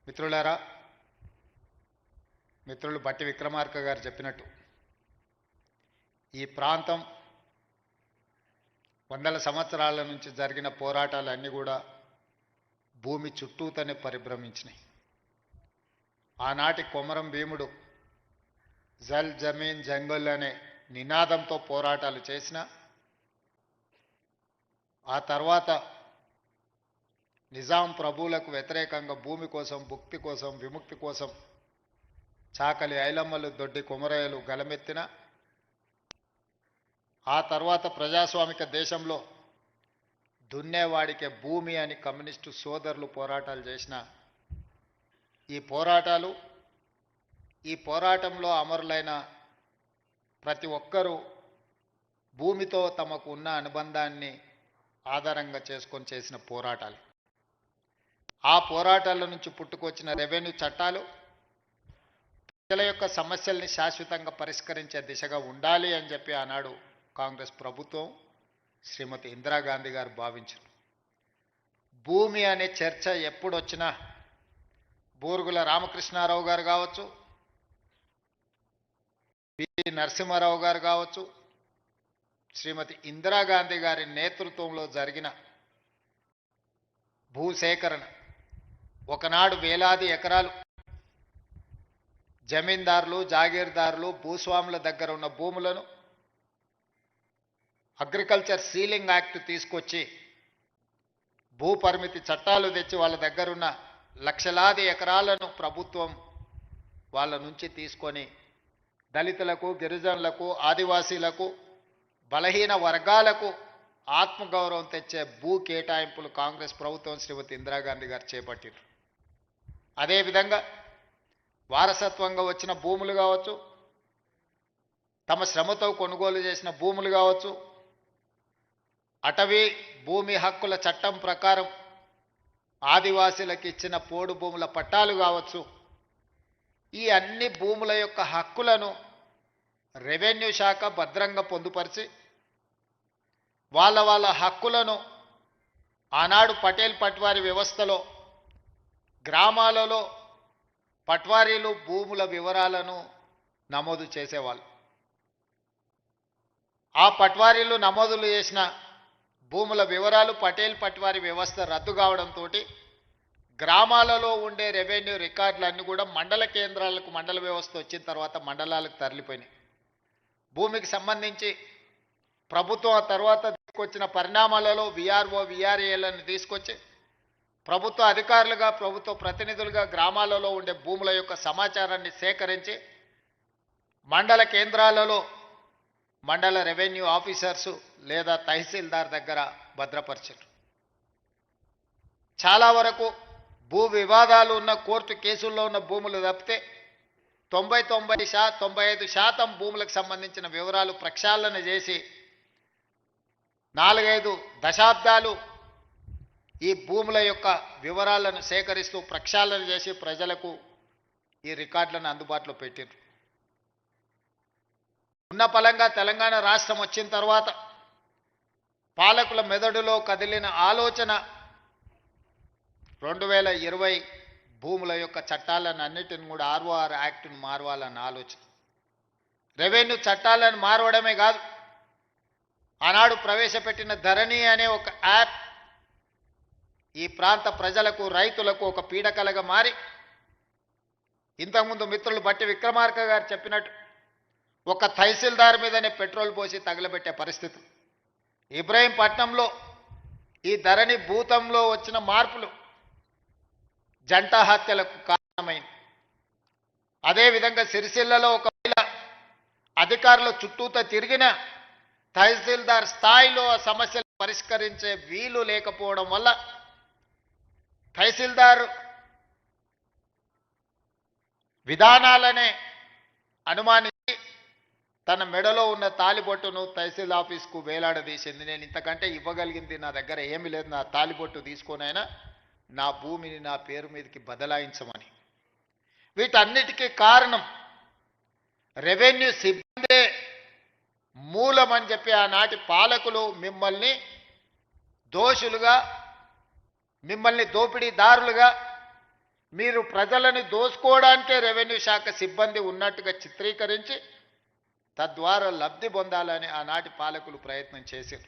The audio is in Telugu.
మిత్రులారా, మిత్రులు బట్టి విక్రమార్క గారు చెప్పినట్టు ఈ ప్రాంతం వందల సంవత్సరాల నుంచి జరిగిన పోరాటాలన్నీ కూడా భూమి చుట్టూతోనే పరిభ్రమించినాయి. ఆనాటి కొమరం భీముడు జల్ జమీన్ జంగల్ అనే నినాదంతో పోరాటాలు చేసిన ఆ తర్వాత నిజాం ప్రభువులకు వ్యతిరేకంగా భూమి కోసం, భుక్తి కోసం, విముక్తి కోసం చాకలి ఐలమ్మలు, దొడ్డి కొమరయ్యలు గలమెత్తిన ఆ తర్వాత ప్రజాస్వామిక దేశంలో దున్నేవాడికే భూమి అని కమ్యూనిస్టు సోదరులు పోరాటాలు చేసిన ఈ పోరాటంలో అమరులైన ప్రతి ఒక్కరూ భూమితో తమకు ఉన్న అనుబంధాన్ని ఆధారంగా చేసుకొని చేసిన పోరాటాలు. ఆ పోరాటాల నుంచి పుట్టుకొచ్చిన రెవెన్యూ చట్టాలు ప్రజల యొక్క సమస్యల్ని శాశ్వతంగా పరిష్కరించే దిశగా ఉండాలి అని చెప్పి ఆనాడు కాంగ్రెస్ ప్రభుత్వం, శ్రీమతి ఇందిరాగాంధీ గారు భావించారు. భూమి అనే చర్చ ఎప్పుడొచ్చినా బూరుగుల రామకృష్ణారావు గారు కావచ్చు, పివి నరసింహారావు గారు కావచ్చు, శ్రీమతి ఇందిరాగాంధీ గారి నేతృత్వంలో జరిగిన భూసేకరణ ఒకనాడు వేలాది ఎకరాలు జమీందారులు, జాగీర్దారులు, భూస్వాముల దగ్గర ఉన్న భూములను అగ్రికల్చర్ సీలింగ్ యాక్ట్ తీసుకొచ్చి భూ పరిమితి చట్టాలు తెచ్చి వాళ్ళ దగ్గరున్న లక్షలాది ఎకరాలను ప్రభుత్వం వాళ్ళ నుంచి తీసుకొని దళితులకు, గిరిజనులకు, ఆదివాసీలకు, బలహీన వర్గాలకు ఆత్మగౌరవం తెచ్చే భూ కేటాయింపులు కాంగ్రెస్ ప్రభుత్వం, శ్రీమతి ఇందిరాగాంధీ గారు చేపట్టారు. అదేవిధంగా వారసత్వంగా వచ్చిన భూములు కావచ్చు, తమ శ్రమతో కొనుగోలు చేసిన భూములు కావచ్చు, అటవీ భూమి హక్కుల చట్టం ప్రకారం ఆదివాసీలకు ఇచ్చిన పోడు భూముల పట్టాలు కావచ్చు, ఈ అన్ని భూముల యొక్క హక్కులను రెవెన్యూ శాఖ భద్రంగా పొందుపరిచి వాళ్ళ హక్కులను ఆనాడు పటేల్ పట్వారీ వ్యవస్థలో గ్రామాలలో పట్వారీలు భూముల వివరాలను నమోదు చేసేవాళ్ళు. ఆ పట్వారీలు నమోదులు చేసిన భూముల వివరాలు పటేల్ పట్వారీ వ్యవస్థ రద్దు కావడంతో గ్రామాలలో ఉండే రెవెన్యూ రికార్డులన్నీ కూడా మండల కేంద్రాలకు, మండల వ్యవస్థ వచ్చిన తర్వాత మండలాలకు తరలిపోయినాయి. భూమికి సంబంధించి ప్రభుత్వం ఆ తర్వాత తీసుకొచ్చిన పరిణామాలలో విఆర్ఓ, విఆర్ఏలను తీసుకొచ్చి ప్రభుత్వ అధికారులుగా, ప్రభుత్వ ప్రతినిధులుగా గ్రామాలలో ఉండే భూముల యొక్క సమాచారాన్ని సేకరించి మండల కేంద్రాలలో మండల రెవెన్యూ ఆఫీసర్సు లేదా తహసీల్దార్ దగ్గర భద్రపరిచారు. చాలా వరకు భూ వివాదాలు ఉన్న కోర్టు కేసుల్లో ఉన్న భూములు తప్పితే 95% భూములకు సంబంధించిన వివరాలు ప్రక్షాళన చేసి 4-5 దశాబ్దాలు ఈ భూముల యొక్క వివరాలను సేకరిస్తూ ప్రక్షాళన చేసి ప్రజలకు ఈ రికార్డులను అందుబాటులో పెట్టారు. ఉన్న పలంగా తెలంగాణ రాష్ట్రం వచ్చిన తర్వాత పాలకుల మెదడులో కదిలిన ఆలోచన 2020 భూముల యొక్క చట్టాలను అన్నిటిని కూడా ఆర్ఓఆర్ యాక్ట్ను మారవాలన్న ఆలోచన. రెవెన్యూ చట్టాలను మారవడమే కాదు, ఆనాడు ప్రవేశపెట్టిన ధరణి అనే ఒక యాప్ ఈ ప్రాంత ప్రజలకు, రైతులకు ఒక పీడకలగా మారి ఇంతకుముందు మిత్రులు బట్టి విక్రమార్క గారు చెప్పినట్టు ఒక తహసీల్దార్ మీదనే పెట్రోల్ పోసి తగలబెట్టే పరిస్థితి. ఇబ్రహీంపట్నంలో ఈ ధరణి భూతంలో వచ్చిన మార్పులు జంట హత్యలకు కారణమైంది. అదేవిధంగా సిరిసిల్లలో ఒకవేళ అధికారుల చుట్టూతో తిరిగిన తహసీల్దార్ స్థాయిలో ఆ సమస్యలు పరిష్కరించే వీలు లేకపోవడం వల్ల తహసీల్దార్ విధానాలనే అనుమానించి తన మెడలో ఉన్న తాలిబొట్టును తహసీల్ ఆఫీస్కు వేలాడదీసింది. నేను ఇంతకంటే ఇవ్వగలిగింది నా దగ్గర ఏమీ లేదు, నా తాలిబొట్టు తీసుకొనైనా నా భూమిని నా పేరు మీదకి బదలాయించమని. వీటన్నిటికీ కారణం రెవెన్యూ సిబ్బందే మూలమని చెప్పి ఆనాటి పాలకులు మిమ్మల్ని దోషులుగా, మిమ్మల్ని దోపిడీదారులుగా, మీరు ప్రజలని దోసుకోవడానికే రెవెన్యూ శాఖ సిబ్బంది ఉన్నట్టుగా చిత్రీకరించి తద్వారా లబ్ధి పొందాలని ఆనాటి పాలకులు ప్రయత్నం చేశారు.